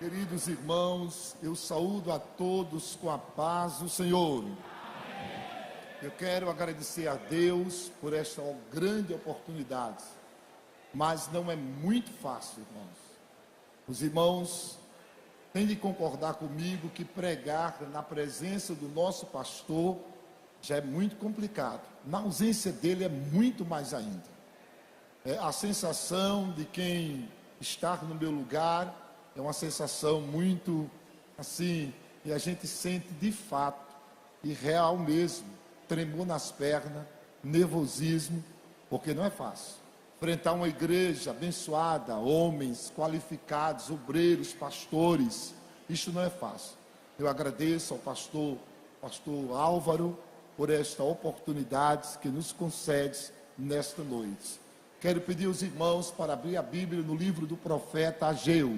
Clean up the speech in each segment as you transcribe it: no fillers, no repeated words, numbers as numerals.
Queridos irmãos, eu saúdo a todos com a paz do Senhor. Eu quero agradecer a Deus por esta grande oportunidade, mas não é muito fácil, irmãos. Os irmãos têm de concordar comigo que pregar na presença do nosso pastor já é muito complicado. Na ausência dele é muito mais ainda. A sensação de quem está no meu lugar é uma sensação muito assim, e a gente sente de fato, e real mesmo, tremor nas pernas, nervosismo, porque não é fácil. Enfrentar uma igreja abençoada, homens qualificados, obreiros, pastores, isso não é fácil. Eu agradeço ao pastor Álvaro, por esta oportunidade que nos concede nesta noite. Quero pedir aos irmãos para abrir a Bíblia no livro do profeta Ageu.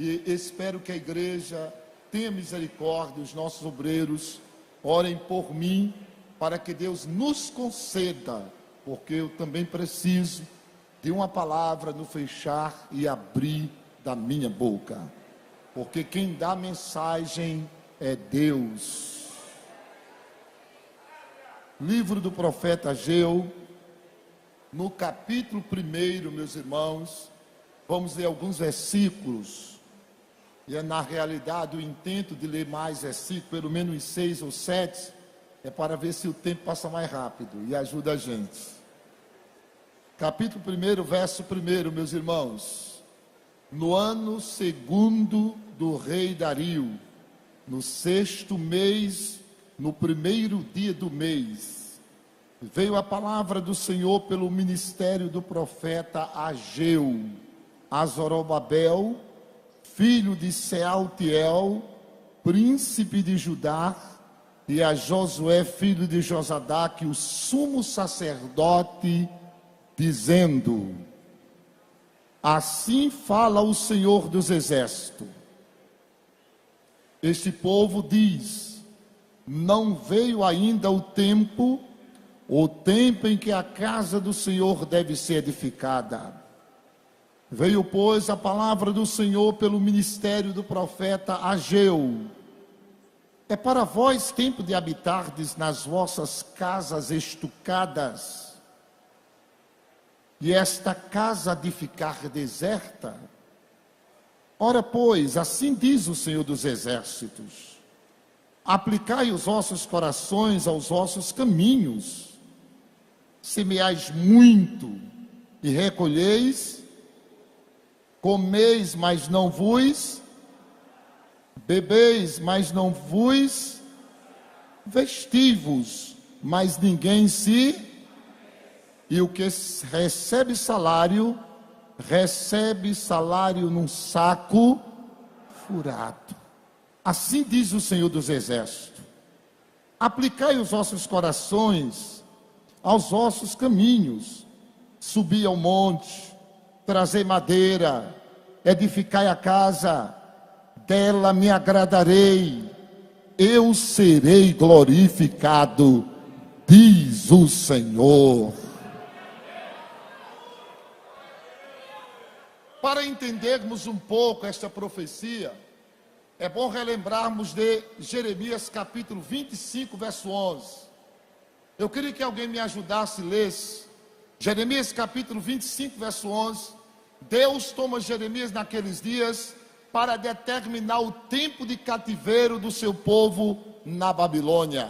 E espero que a igreja tenha misericórdia, os nossos obreiros orem por mim, para que Deus nos conceda, porque eu também preciso de uma palavra no fechar e abrir da minha boca, porque quem dá mensagem é Deus. Livro do profeta Ageu, no capítulo 1, meus irmãos, vamos ler alguns versículos. E na realidade o intento de ler mais versículos, pelo menos 6 ou 7, é para ver se o tempo passa mais rápido e ajuda a gente. Capítulo 1, verso 1, meus irmãos. No ano 2º do rei Dario, no 6º mês, no 1º dia do mês, veio a palavra do Senhor pelo ministério do profeta Ageu a Zorobabel, filho de Sealtiel, príncipe de Judá, e a Josué, filho de Josadaque, o sumo sacerdote, dizendo: assim fala o Senhor dos exércitos. Este povo diz: não veio ainda o tempo em que a casa do Senhor deve ser edificada. Veio, pois, a palavra do Senhor pelo ministério do profeta Ageu. É para vós tempo de habitardes nas vossas casas estucadas, e esta casa de ficar deserta? Ora, pois, assim diz o Senhor dos exércitos: aplicai os vossos corações aos vossos caminhos, semeais muito e recolheis, comeis, mas não vos, bebeis, mas não vos, vestivos, mas ninguém se, e o que recebe salário num saco furado. Assim diz o Senhor dos exércitos: aplicai os vossos corações aos vossos caminhos, subi ao monte, trazei madeira, edificai a casa, dela me agradarei, eu serei glorificado, diz o Senhor. Para entendermos um pouco esta profecia, é bom relembrarmos de Jeremias capítulo 25, verso 11. Eu queria que alguém me ajudasse a ler Jeremias capítulo 25, verso 11. Deus toma Jeremias naqueles dias para determinar o tempo de cativeiro do seu povo na Babilônia.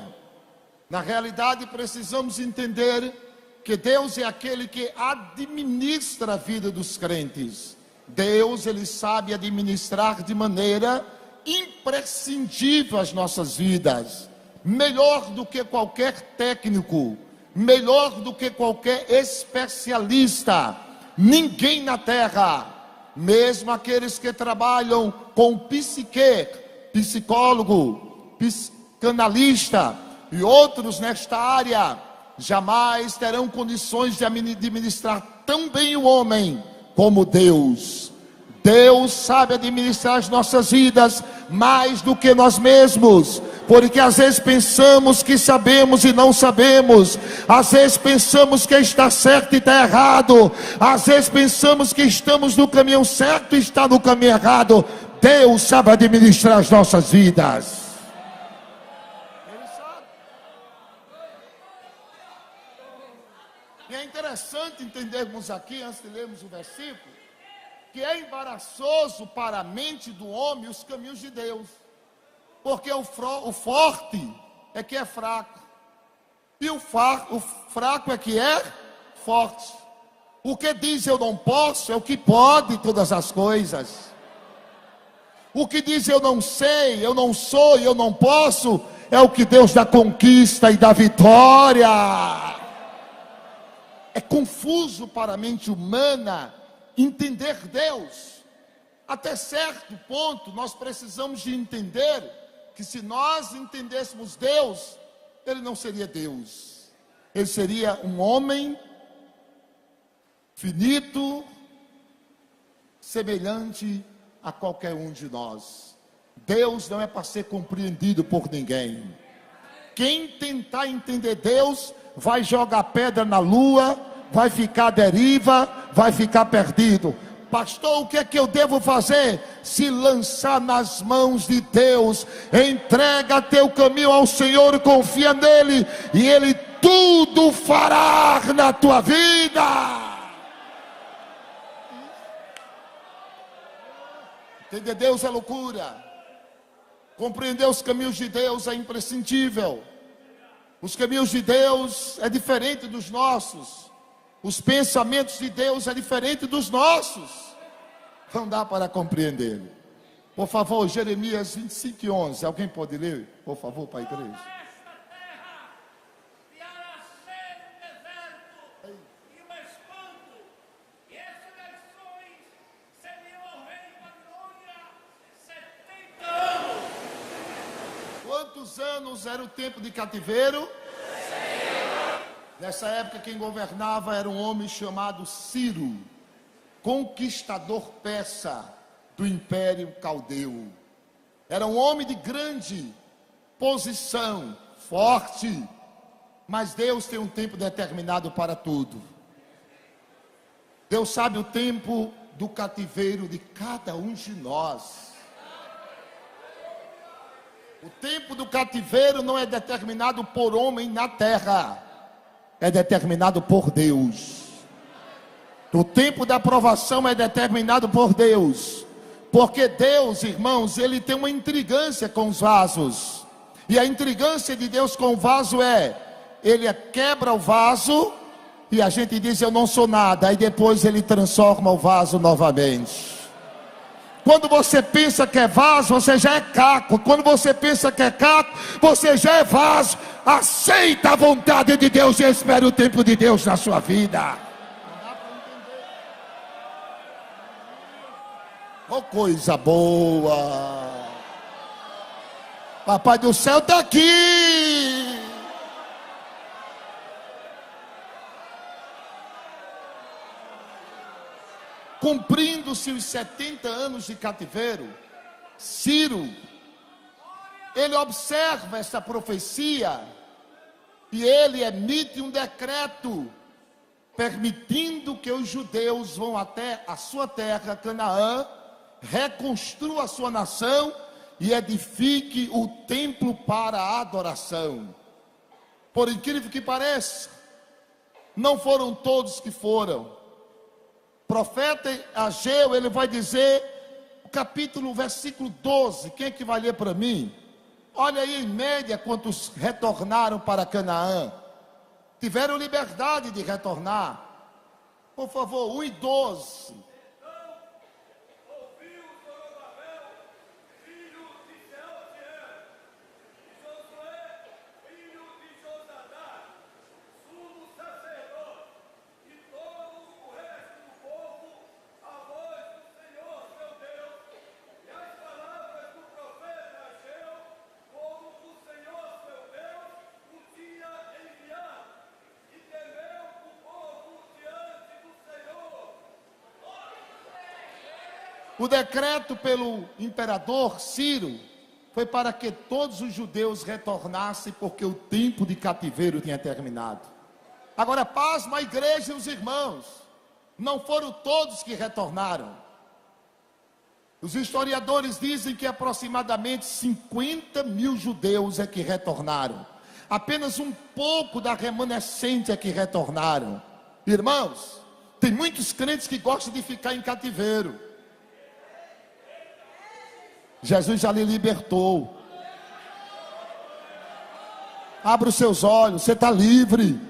Na realidade, precisamos entender que Deus é aquele que administra a vida dos crentes. Deus, Ele sabe administrar de maneira imprescindível as nossas vidas, melhor do que qualquer técnico, melhor do que qualquer especialista. Ninguém na terra, mesmo aqueles que trabalham com psicólogo, psicanalista e outros nesta área, jamais terão condições de administrar tão bem o homem como Deus. Deus sabe administrar as nossas vidas mais do que nós mesmos, porque às vezes pensamos que sabemos e não sabemos, às vezes pensamos que está certo e está errado, às vezes pensamos que estamos no caminho certo e está no caminho errado. Deus sabe administrar as nossas vidas. Ele sabe. E é interessante entendermos aqui, antes de lermos o versículo, que é embaraçoso para a mente do homem os caminhos de Deus. Porque o forte é que é fraco. E o fraco é que é forte. O que diz eu não posso é o que pode todas as coisas. O que diz eu não sei, eu não sou e eu não posso, é o que Deus dá conquista e dá vitória. É confuso para a mente humana entender Deus. Até certo ponto nós precisamos de entender que se nós entendêssemos Deus, Ele não seria Deus. Ele seria um homem finito, semelhante a qualquer um de nós. Deus não é para ser compreendido por ninguém. Quem tentar entender Deus vai jogar pedra na lua, vai ficar à deriva, vai ficar perdido. Pastor, o que é que eu devo fazer? Se lançar nas mãos de Deus, entrega teu caminho ao Senhor e confia nele, e Ele tudo fará na tua vida. Entender Deus é loucura. Compreender os caminhos de Deus é imprescindível. Os caminhos de Deus é diferente dos nossos. Os pensamentos de Deus é diferente dos nossos. Não dá para compreender. Por favor, Jeremias 25:11. Alguém pode ler, por favor, para a igreja? Quantos anos era o tempo de cativeiro? Nessa época quem governava era um homem chamado Ciro, conquistador persa do Império Caldeu. Era um homem de grande posição, forte, mas Deus tem um tempo determinado para tudo. Deus sabe o tempo do cativeiro de cada um de nós. O tempo do cativeiro não é determinado por homem na terra, é determinado por Deus. O tempo da provação é determinado por Deus, porque Deus, irmãos, Ele tem uma intrigância com os vasos, e a intrigância de Deus com o vaso Ele quebra o vaso, e a gente diz eu não sou nada, aí depois Ele transforma o vaso novamente. Quando você pensa que é vaso, você já é caco. Quando você pensa que é caco, você já é vaso. Aceita a vontade de Deus e espere o tempo de Deus na sua vida. Oh, coisa boa. Papai do céu está aqui. Cumprindo-se os 70 anos de cativeiro, Ciro, ele observa essa profecia e ele emite um decreto permitindo que os judeus vão até a sua terra, Canaã, reconstrua a sua nação e edifique o templo para a adoração. Por incrível que pareça, não foram todos que foram. Profeta Ageu, ele vai dizer, capítulo, versículo 12, quem é que vai ler para mim? Olha aí, em média, quantos retornaram para Canaã. Tiveram liberdade de retornar. Por favor, 1 e 12. O decreto pelo imperador Ciro foi para que todos os judeus retornassem, porque o tempo de cativeiro tinha terminado. Agora, pasma a igreja e os irmãos, não foram todos que retornaram. Os historiadores dizem que aproximadamente 50 mil judeus é que retornaram. Apenas um pouco da remanescente é que retornaram. Irmãos, tem muitos crentes que gostam de ficar em cativeiro. Jesus já lhe libertou. Abra os seus olhos, você está livre.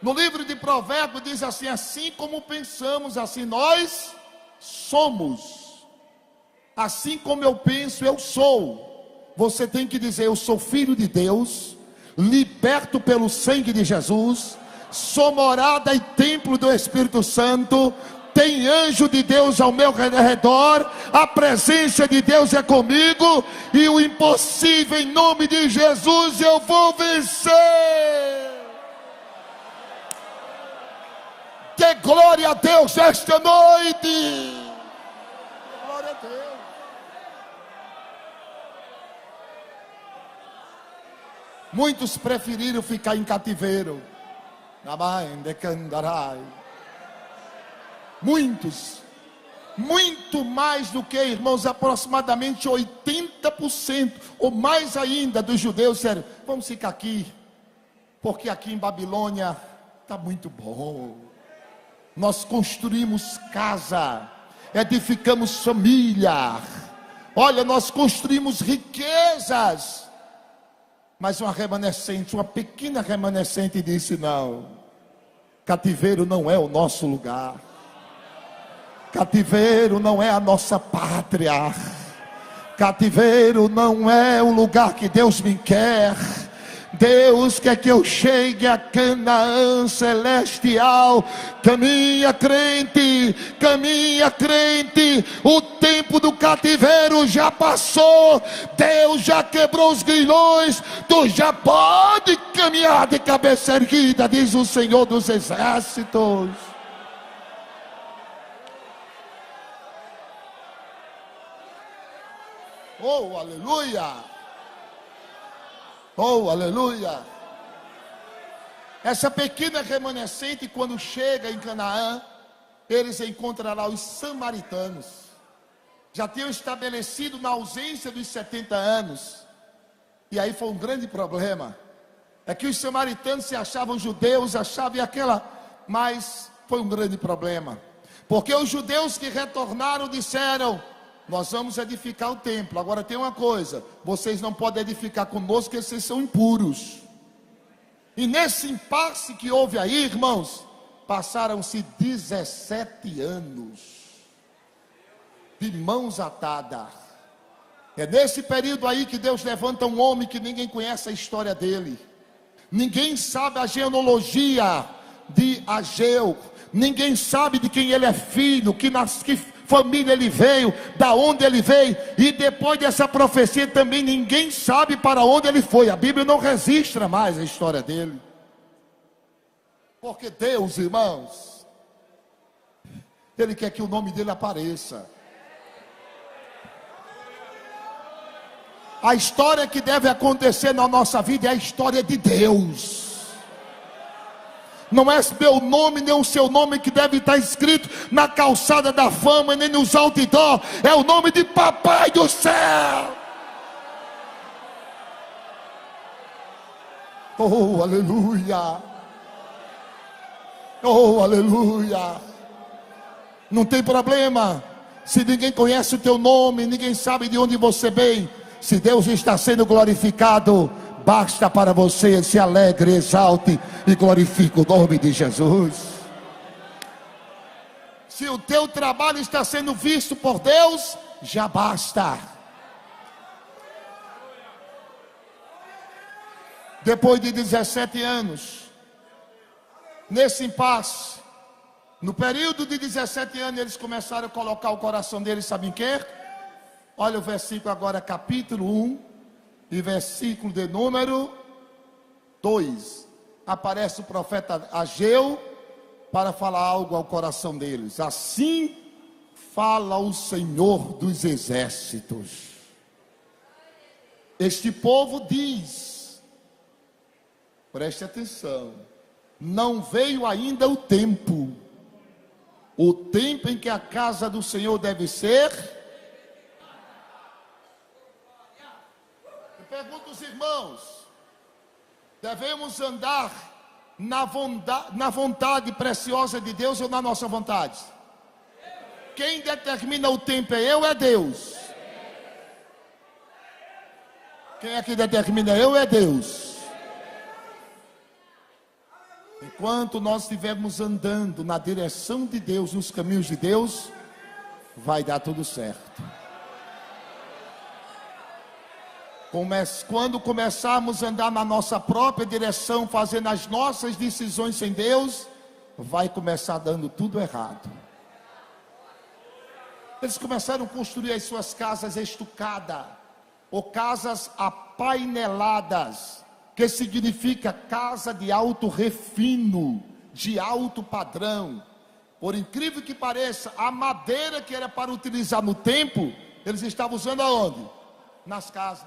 No livro de Provérbios diz assim: assim como pensamos, assim nós somos. Assim como eu penso, eu sou. Você tem que dizer: eu sou filho de Deus, liberto pelo sangue de Jesus, sou morada e templo do Espírito Santo, tem anjo de Deus ao meu redor, a presença de Deus é comigo, e o impossível em nome de Jesus eu vou vencer. Dê glória a Deus esta noite. Glória a Deus. Muitos preferiram ficar em cativeiro. Muitos, muito mais do que, irmãos, aproximadamente 80% ou mais ainda dos judeus disseram: vamos ficar aqui, porque aqui em Babilônia está muito bom. Nós construímos casa, edificamos família, olha, nós construímos riquezas. Mas uma remanescente, uma pequena remanescente disse: não, cativeiro não é o nosso lugar, cativeiro não é a nossa pátria, cativeiro não é o lugar que Deus me quer. Deus quer que eu chegue a Canaã celestial. Caminha crente, o tempo do cativeiro já passou. Deus já quebrou os grilhões, tu já pode caminhar de cabeça erguida, diz o Senhor dos Exércitos. Oh, aleluia! Oh, aleluia! Essa pequena remanescente, quando chega em Canaã, eles encontram lá os samaritanos. Já tinham estabelecido na ausência dos 70 anos. E aí foi um grande problema. É que os samaritanos se achavam judeus, achavam aquela... Mas foi um grande problema. Porque os judeus que retornaram disseram: nós vamos edificar o templo. Agora tem uma coisa: vocês não podem edificar conosco, porque vocês são impuros. E nesse impasse que houve aí, irmãos, passaram-se 17 anos de mãos atadas. É nesse período aí que Deus levanta um homem que ninguém conhece a história dele, ninguém sabe a genealogia de Ageu, ninguém sabe de quem ele é filho, que família ele veio, da onde ele veio, e depois dessa profecia também ninguém sabe para onde ele foi. A Bíblia não registra mais a história dele, porque Deus, irmãos, Ele quer que o nome dele apareça. A história que deve acontecer na nossa vida é a história de Deus. Não é meu nome, nem o seu nome que deve estar escrito na calçada da fama, nem nos outdoor. É o nome de Papai do céu. Oh, aleluia. Oh, aleluia. Não tem problema se ninguém conhece o teu nome, ninguém sabe de onde você vem. Se Deus está sendo glorificado, basta para você se alegre, exalte e glorifique o nome de Jesus. Se o teu trabalho está sendo visto por Deus, já basta. Depois de 17 anos, nesse impasse, no período de 17 anos, eles começaram a colocar o coração deles, sabe em quê? Olha o versículo agora, capítulo 1, e versículo de número 2. Aparece o profeta Ageu para falar algo ao coração deles. Assim fala o Senhor dos Exércitos. Este povo diz, preste atenção, não veio ainda o tempo, o tempo em que a casa do Senhor deve ser. Eu pergunto aos irmãos: devemos andar na vontade preciosa de Deus ou na nossa vontade? Quem determina o tempo é eu ou é Deus? Quem é que determina? Eu ou é Deus? Enquanto nós estivermos andando na direção de Deus, nos caminhos de Deus, vai dar tudo certo. Quando começarmos a andar na nossa própria direção, fazendo as nossas decisões sem Deus, vai começar dando tudo errado. Eles começaram a construir as suas casas estucadas, ou casas apaineladas, que significa casa de alto refino, de alto padrão. Por incrível que pareça, a madeira que era para utilizar no templo, eles estavam usando aonde? Nas casas.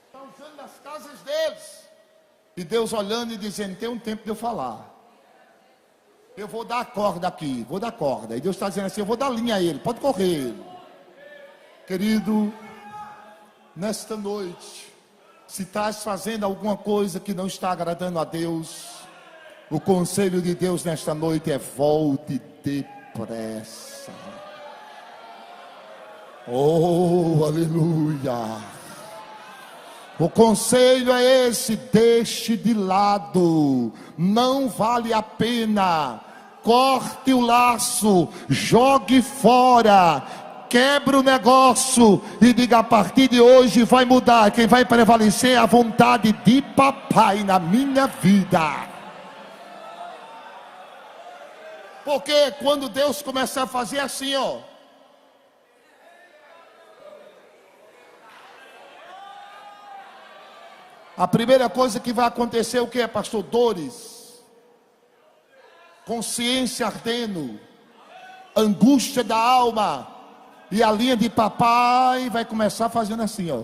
Estão usando nas casas deles. E Deus olhando e dizendo: tem um tempo de eu falar. Eu vou dar a corda aqui, vou dar corda. E Deus está dizendo assim: eu vou dar linha a ele, pode correr. Querido, nesta noite, se estás fazendo alguma coisa que não está agradando a Deus, o conselho de Deus nesta noite é: volte depressa. Oh, aleluia. O conselho é esse: deixe de lado, não vale a pena. Corte o laço, jogue fora, quebra o negócio e diga: a partir de hoje vai mudar. Quem vai prevalecer é a vontade de papai na minha vida. Porque quando Deus começar a fazer assim, ó, a primeira coisa que vai acontecer, o que é, pastor? Dores, consciência ardendo, angústia da alma, e a linha de papai vai começar fazendo assim, ó.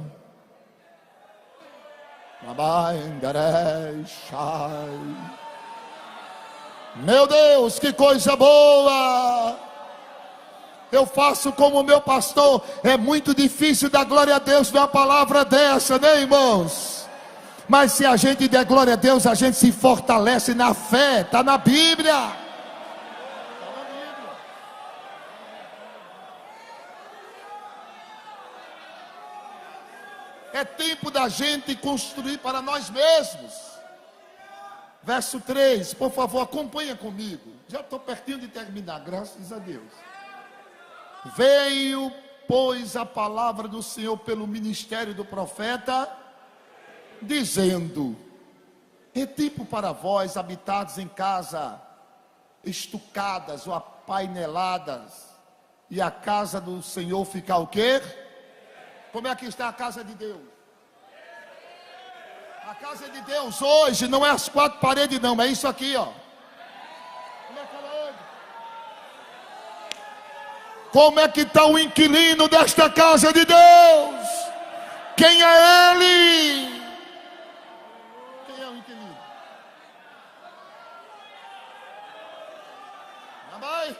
Meu Deus, que coisa boa! Eu faço como o meu pastor. É muito difícil dar glória a Deus numa palavra dessa, né, irmãos? Mas se a gente der glória a Deus, a gente se fortalece na fé. Está na Bíblia. É tempo da gente construir para nós mesmos. Verso 3, por favor, acompanha comigo. Já estou pertinho de terminar, graças a Deus. Veio, pois, a palavra do Senhor pelo ministério do profeta, dizendo: é tempo para vós, habitados em casa estucadas ou apaineladas, e a casa do Senhor ficar o quê? Como é que está a casa de Deus? A casa de Deus hoje não é as quatro paredes, não, é isso aqui, ó. Como é que ela é hoje? Como é que está o inquilino desta casa de Deus? Quem é ele? Quem é o inquilino? Mamãe?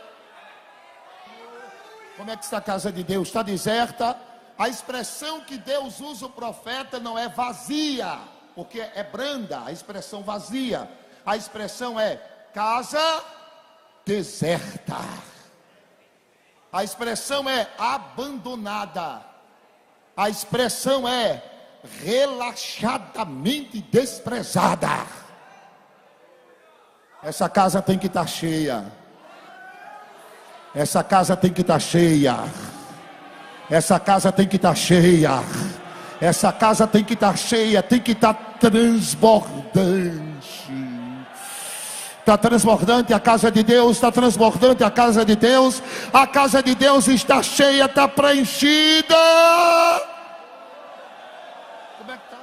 Como é que está a casa de Deus? Está deserta? A expressão que Deus usa o profeta não é vazia, porque é branda, a expressão vazia. A expressão é casa deserta. A expressão é abandonada. A expressão é relaxadamente desprezada. Essa casa tem que estar cheia. Essa casa tem que estar cheia. Essa casa tem que estar cheia. Essa casa tem que estar cheia, tem que estar transbordante. Está transbordante a casa de Deus, está transbordante a casa de Deus. A casa de Deus está cheia, está preenchida. Como é que está?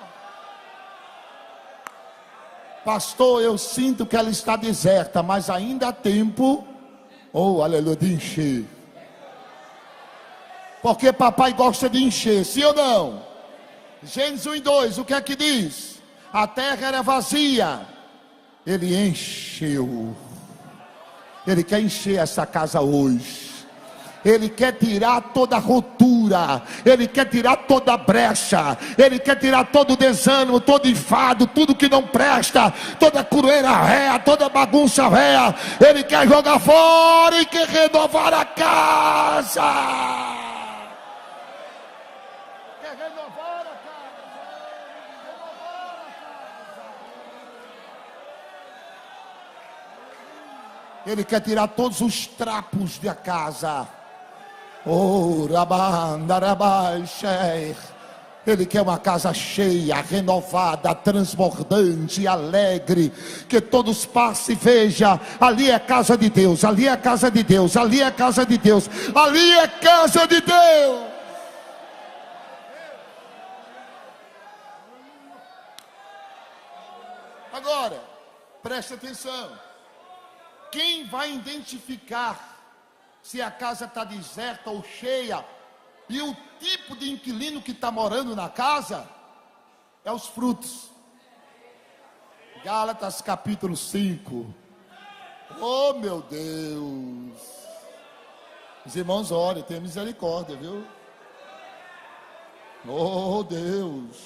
Pastor, eu sinto que ela está deserta, mas ainda há tempo, oh aleluia, de encher. Porque papai gosta de encher, sim ou não? Gênesis 1:2, o que é que diz? A terra era vazia, ele encheu. Ele quer encher essa casa hoje. Ele quer tirar toda a rotura, Ele quer tirar toda a brecha, Ele quer tirar todo o desânimo, todo enfado, tudo que não presta, toda crueira réia, toda bagunça réia. Ele quer jogar fora e quer renovar a casa. Quer renovar a casa. Ele quer tirar todos os trapos da casa. Oh, Ele quer uma casa cheia, renovada, transbordante, alegre, que todos passem e vejam, ali é casa de Deus, ali é casa de Deus, ali é casa de Deus, ali é casa de Deus. Agora, preste atenção, quem vai identificar se a casa está deserta ou cheia, e o tipo de inquilino que está morando na casa, é os frutos. Gálatas capítulo 5. Oh meu Deus. Os irmãos orem, tenha misericórdia, viu? Oh Deus.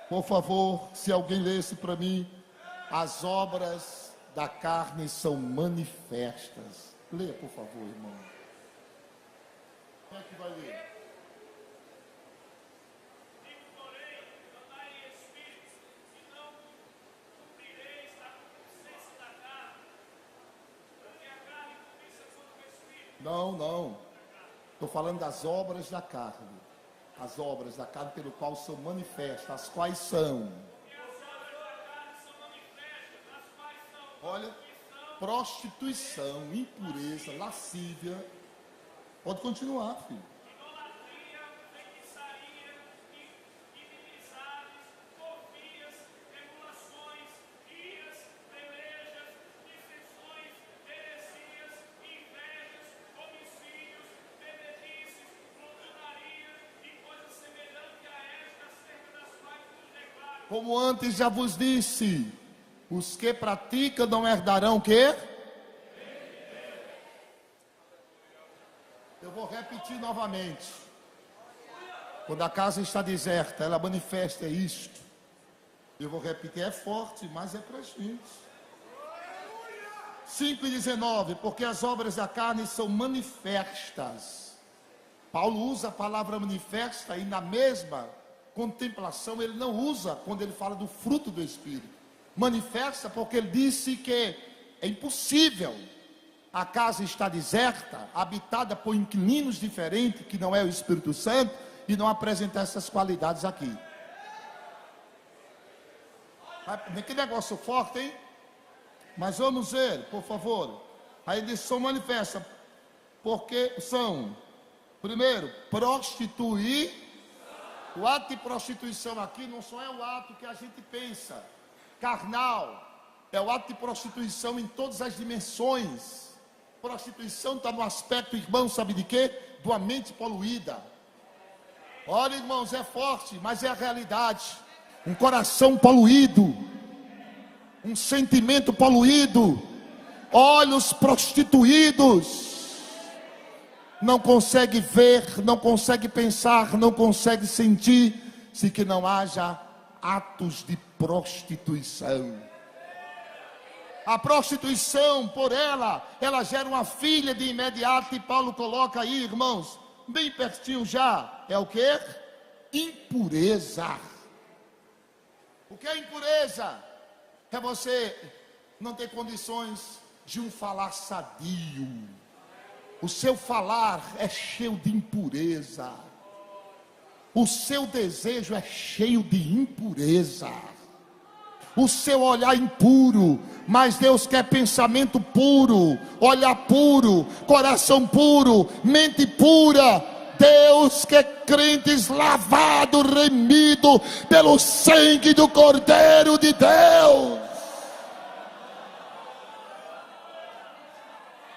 Por favor, se alguém lesse para mim, as obras da carne são manifestas. Leia, por favor, irmão. Quem é que vai ler? Não. Estou falando das obras da carne. As obras da carne pelo qual são manifestas. As quais são? Olha, prostituição, impureza, lascívia. Pode continuar, filho. Idolatria, feitiçaria, inimizades, porfias, emulações, iras, pelejas, dissensões, heresias, invejas, homicídios, bebedices, glutonarias e coisas semelhantes a esta, acerca das quais vos declaro. Como antes já vos disse, os que praticam não herdarão o quê? Eu vou repetir novamente. Quando a casa está deserta, ela manifesta isto. Eu vou repetir, é forte, mas é para a gente. 5:19, porque as obras da carne são manifestas. Paulo usa a palavra manifesta e na mesma contemplação ele não usa quando ele fala do fruto do Espírito. Manifesta porque ele disse que é impossível a casa está deserta, habitada por inquilinos diferentes, que não é o Espírito Santo, e não apresentar essas qualidades aqui. Que negócio forte, hein? Mas vamos ver, por favor. Aí eles são manifestas, porque são, primeiro, prostituir. O ato de prostituição aqui não só é o ato que a gente pensa, carnal, é o ato de prostituição em todas as dimensões. Prostituição está no aspecto, irmão, sabe de quê? De uma mente poluída. Olha, irmãos, é forte, mas é a realidade. Um coração poluído, um sentimento poluído, olhos prostituídos, não consegue ver, não consegue pensar, não consegue sentir, se que não haja atos de prostituição. A prostituição, por ela gera uma filha de imediato, e Paulo coloca aí, irmãos, bem pertinho já, é o que? Impureza. O que é impureza? É você não ter condições de um falar sadio. O seu falar é cheio de impureza. O seu desejo é cheio de impureza. O seu olhar impuro, mas Deus quer pensamento puro, olhar puro, coração puro, mente pura. Deus quer crentes lavados, remidos pelo sangue do Cordeiro de Deus.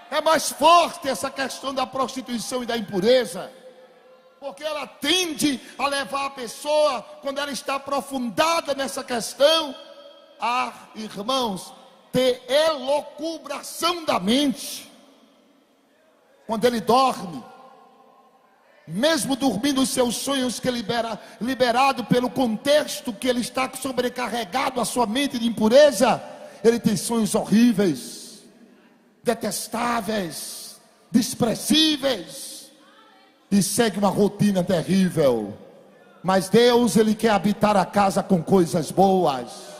É mais forte essa questão da prostituição e da impureza, porque ela tende a levar a pessoa, quando ela está aprofundada nessa questão, a, irmãos, ter elucubração da mente. Quando ele dorme, mesmo dormindo os seus sonhos, que liberado pelo contexto que ele está sobrecarregado, a sua mente de impureza, ele tem sonhos horríveis, detestáveis, desprezíveis, e segue uma rotina terrível. Mas Deus, ele quer habitar a casa com coisas boas.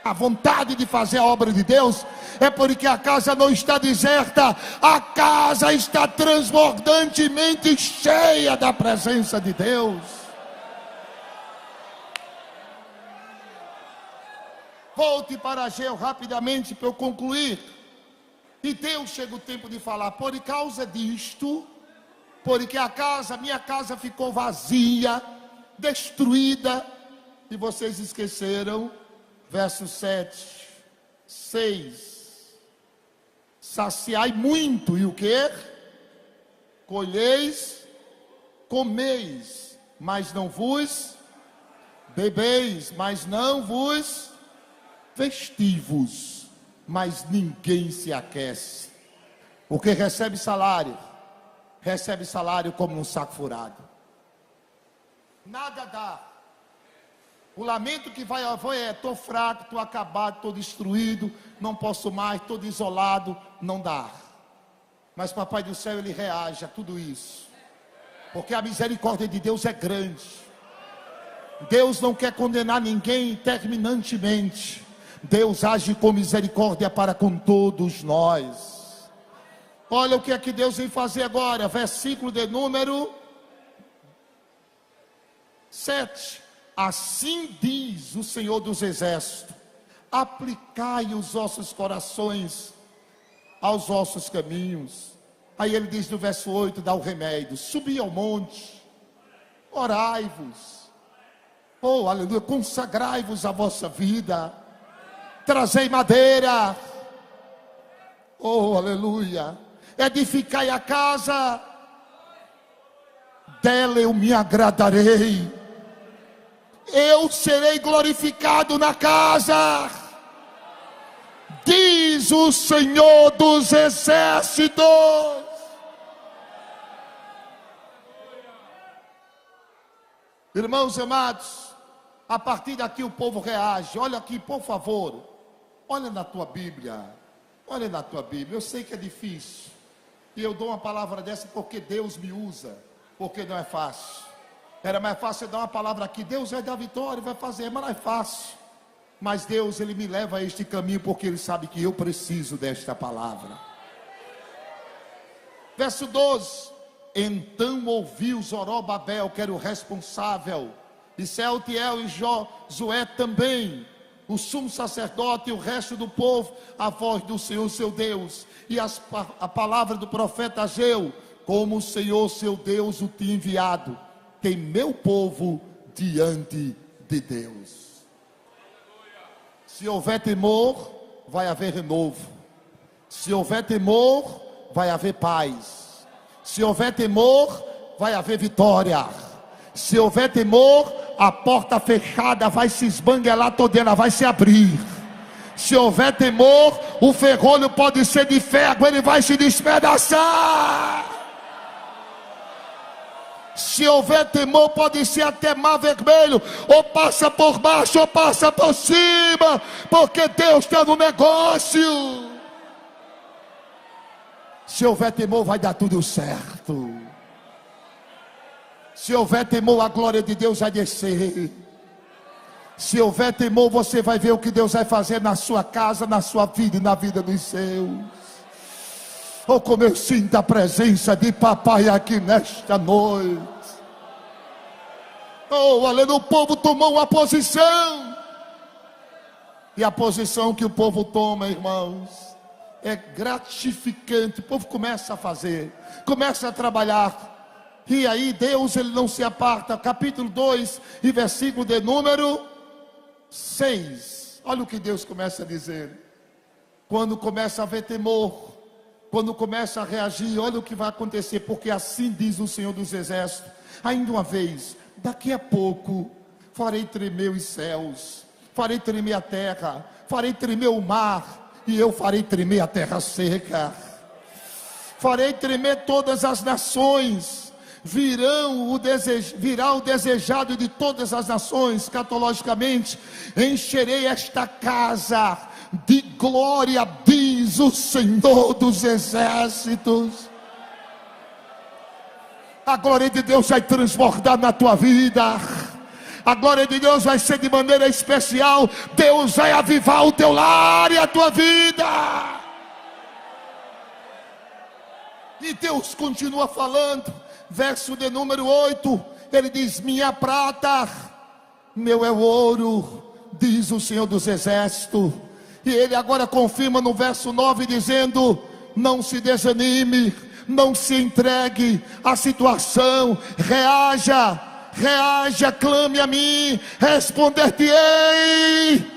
A vontade de fazer a obra de Deus é porque a casa não está deserta, a casa está transbordantemente cheia da presença de Deus. Volte para Ageu rapidamente para eu concluir. E Deus chega o tempo de falar: por causa disto, porque minha casa ficou vazia, destruída, e vocês esqueceram. Verso 7, 6, saciai muito, e o que? Colheis, comeis, mas não vos bebeis, mas não vos vestivos, mas ninguém se aquece. Porque recebe salário como um saco furado. Nada dá. O lamento que vai é: estou fraco, estou acabado, estou destruído, não posso mais, estou desolado. Não dá. Mas Papai do Céu, ele reage a tudo isso, porque a misericórdia de Deus é grande. Deus não quer condenar ninguém terminantemente. Deus age com misericórdia para com todos nós. Olha o que é que Deus vem fazer agora, versículo de número 7. Assim diz o Senhor dos Exércitos: aplicai os vossos corações aos vossos caminhos. Aí ele diz no verso 8, dá o remédio: subi ao monte, orai-vos, oh aleluia, consagrai-vos a vossa vida, trazei madeira, oh aleluia, edificai a casa, dela eu me agradarei. Eu serei glorificado na casa, diz o Senhor dos Exércitos. Irmãos amados, a partir daqui o povo reage. Olha aqui, por favor, olha na tua Bíblia, olha na tua Bíblia. Eu sei que é difícil, e eu dou uma palavra dessa porque Deus me usa, porque não é fácil. Era mais fácil eu dar uma palavra aqui: Deus vai dar vitória, vai fazer, mas não é fácil. Mas Deus, ele me leva a este caminho porque ele sabe que eu preciso desta palavra. Verso 12: então ouviu Zorobabel, que era o responsável, e Sealtiel e Josué também, o sumo sacerdote e o resto do povo, a voz do Senhor seu Deus, e a palavra do profeta Ageu, como o Senhor seu Deus o tinha enviado. Tem meu povo diante de Deus. Se houver temor, vai haver renovo. Se houver temor, vai haver paz. Se houver temor, vai haver vitória. Se houver temor, a porta fechada vai se esbanguelar toda, ela vai se abrir. Se houver temor, o ferrolho pode ser de ferro, ele vai se despedaçar. Se houver temor, pode ser até mar vermelho, ou passa por baixo, ou passa por cima, porque Deus está no negócio. Se houver temor, vai dar tudo certo. Se houver temor, a glória de Deus vai descer. Se houver temor, você vai ver o que Deus vai fazer na sua casa, na sua vida e na vida dos seus. Oh, como eu sinto a presença de papai aqui nesta noite. Oh, aleluia, o povo tomou uma posição. E a posição que o povo toma, irmãos, é gratificante. O povo começa a fazer, começa a trabalhar. E aí Deus, ele não se aparta. Capítulo 2 e versículo de número 6. Olha o que Deus começa a dizer. Quando começa a haver temor, quando começa a reagir, olha o que vai acontecer. Porque assim diz o Senhor dos Exércitos: ainda uma vez, daqui a pouco farei tremer os céus, farei tremer a terra, farei tremer o mar, e eu farei tremer a terra seca. Farei tremer todas as nações, virá o desejado de todas as nações, escatologicamente, encherei esta casa de glória, diz o Senhor dos exércitos. A glória de Deus vai transbordar na tua vida, a glória de Deus vai ser de maneira especial. Deus vai avivar o teu lar e a tua vida. E Deus continua falando, verso de número 8, ele diz: minha prata, meu é o ouro, diz o Senhor dos exércitos. E ele agora confirma no verso 9, dizendo: não se desanime, não se entregue à situação, reaja, clame a mim, responder-te-ei.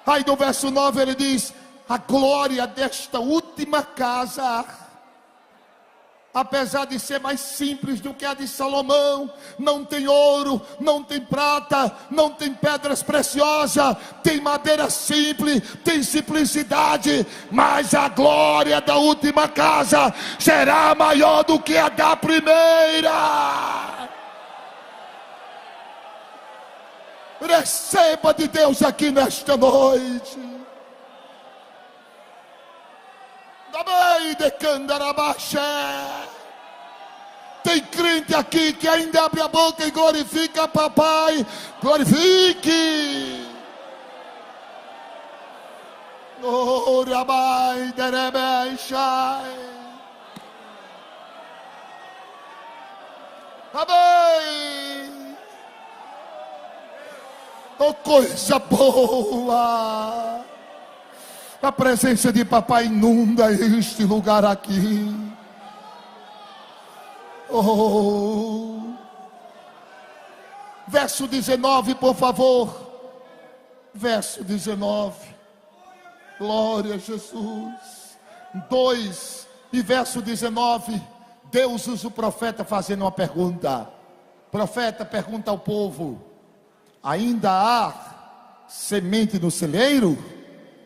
Aí no verso 9 ele diz: a glória desta última casa, apesar de ser mais simples do que a de Salomão, não tem ouro, não tem prata, não tem pedras preciosas, tem madeira simples, tem simplicidade, mas a glória da última casa será maior do que a da primeira. Receba de Deus aqui nesta noite. Tem crente aqui que ainda abre a boca e glorifica papai. Glorifique. Oh, Rabai, Derebei, Shai. Amém. Oh, coisa boa. A presença de papai inunda este lugar aqui. Oh. Verso 19, por favor. Verso 19. Glória a Jesus. 2 e verso 19. Deus usa o profeta fazendo uma pergunta. O profeta pergunta ao povo: ainda há semente no celeiro?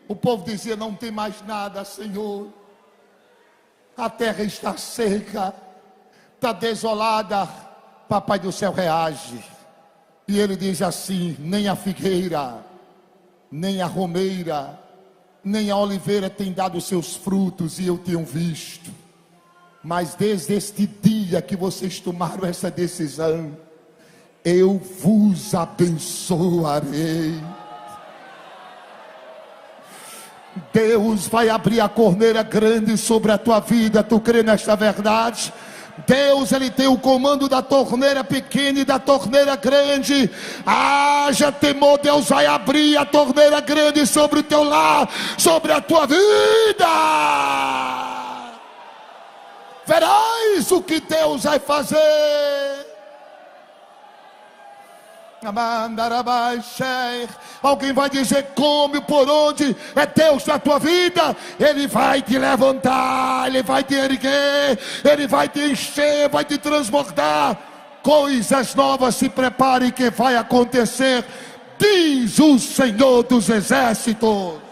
O povo dizia: não tem mais nada, Senhor. A terra está seca, está desolada. Papai do céu reage. E ele diz assim: nem a figueira, nem a romeira, nem a oliveira tem dado seus frutos, e eu tenho visto. Mas desde este dia que vocês tomaram essa decisão, eu vos abençoarei. Deus vai abrir a corneira grande sobre a tua vida. Tu crê nesta verdade? Deus, ele tem o comando da torneira pequena e da torneira grande. Haja temor, Deus vai abrir a torneira grande sobre o teu lar, sobre a tua vida. Verás o que Deus vai fazer. Alguém vai dizer como e por onde? É Deus na tua vida. Ele vai te levantar, ele vai te erguer, ele vai te encher, vai te transbordar. Coisas novas, se prepare que vai acontecer, diz o Senhor dos exércitos.